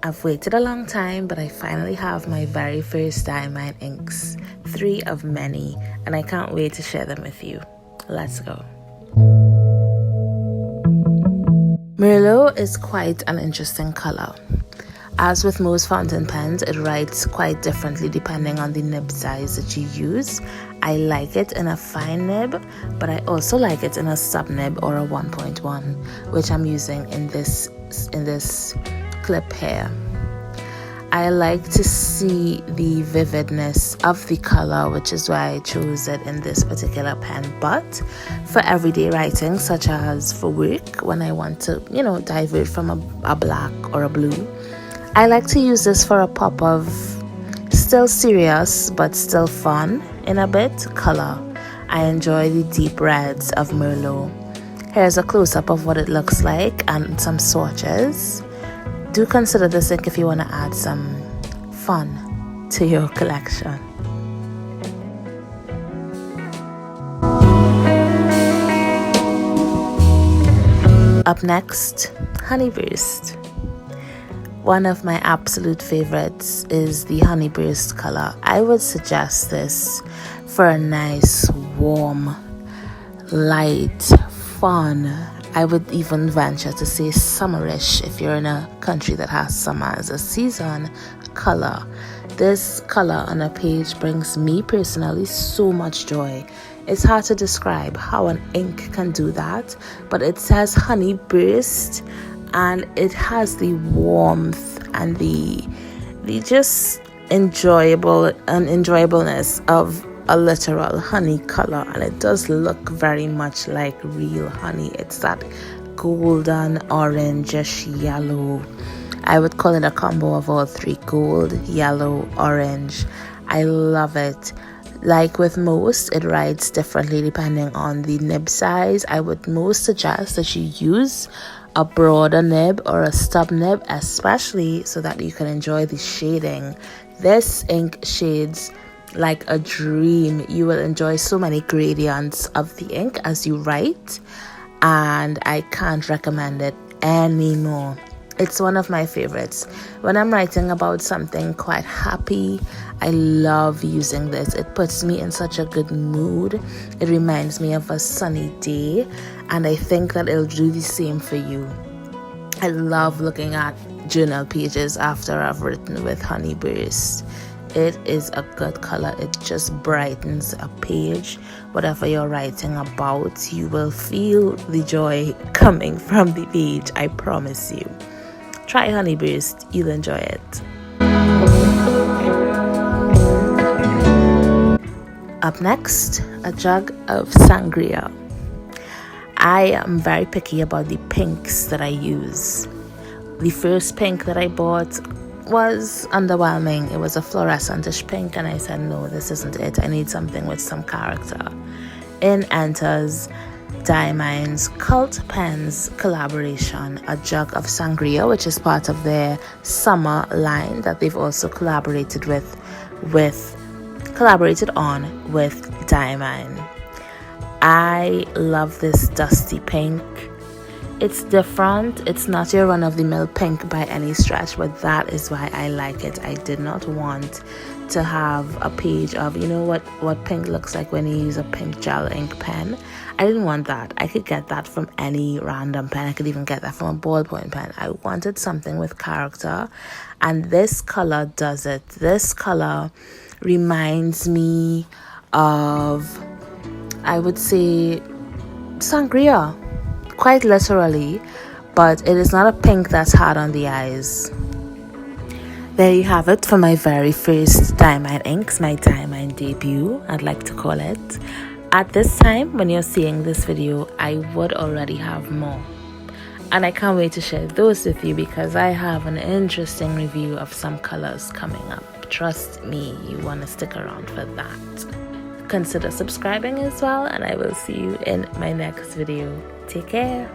I've waited a long time, but I finally have my very first Diamine inks, 3 of many, and I can't wait to share them with you. Let's go. Merlot is quite an interesting color. As with most fountain pens, it writes quite differently depending on the nib size that you use. I like it in a fine nib, but I also like it in a stub nib or a 1.1, which I'm using in this clip here. I like to see the vividness of the color, which is why I chose it in this particular pen. But for everyday writing, such as for work, when I want to, divert from a black or a blue, I like to use this for a pop of still serious but still fun in a bit color. I enjoy the deep reds of Merlot. Here's a close-up of what it looks like and some swatches. Do consider this ink if you want to add some fun to your collection. Up next, Honeyburst. One of my absolute favorites is the Honeyburst color. I would suggest this for a nice, warm, light, fun, I would even venture to say summerish if you're in a country that has summer as a season color. This color on a page brings me personally so much joy. It's hard to describe how an ink can do that, but it says Honeyburst and it has the warmth and the just enjoyableness of a literal honey color, and it does look very much like real honey. It's that golden orangish yellow. I would call it a combo of all three: gold, yellow, orange. I love it. Like with most, it writes differently depending on the nib size. I would most suggest that you use a broader nib or a stub nib, especially so that you can enjoy the shading. This ink shades like a dream. You will enjoy so many gradients of the ink as you write, and I can't recommend it anymore. It's one of my favorites. When I'm writing about something quite happy, I love using this. It puts me in such a good mood. It reminds me of a sunny day, and I think that it'll do the same for you. I love looking at journal pages after I've written with Honeyburst. It is a good color. It just brightens a page. Whatever you're writing about, you will feel the joy coming from the page. I promise you. Try Honeyburst. You'll enjoy it. Up next, a jug of sangria. I am very picky about the pinks that I use. The first pink that I bought was underwhelming. It was a fluorescentish pink, and I said, no, this isn't it. I need something with some character. In enters Diamine's Cult Pens collaboration, a jug of sangria, which is part of their summer line that they've also collaborated on with Diamine. I love this dusty pink. It's different. It's not your run-of-the-mill pink by any stretch, but that is why I like it. I did not want to have a page of, what pink looks like when you use a pink gel ink pen. I didn't want that. I could get that from any random pen. I could even get that from a ballpoint pen. I wanted something with character, and this color does it. This color reminds me of, I would say, sangria. Quite literally, but it is not a pink that's hard on the eyes. There you have it for my very first Diamine inks, my Diamine debut, I'd like to call it. At this time, when you're seeing this video, I would already have more. And I can't wait to share those with you because I have an interesting review of some colors coming up. Trust me, you want to stick around for that. Consider subscribing as well, and I will see you in my next video. Take care.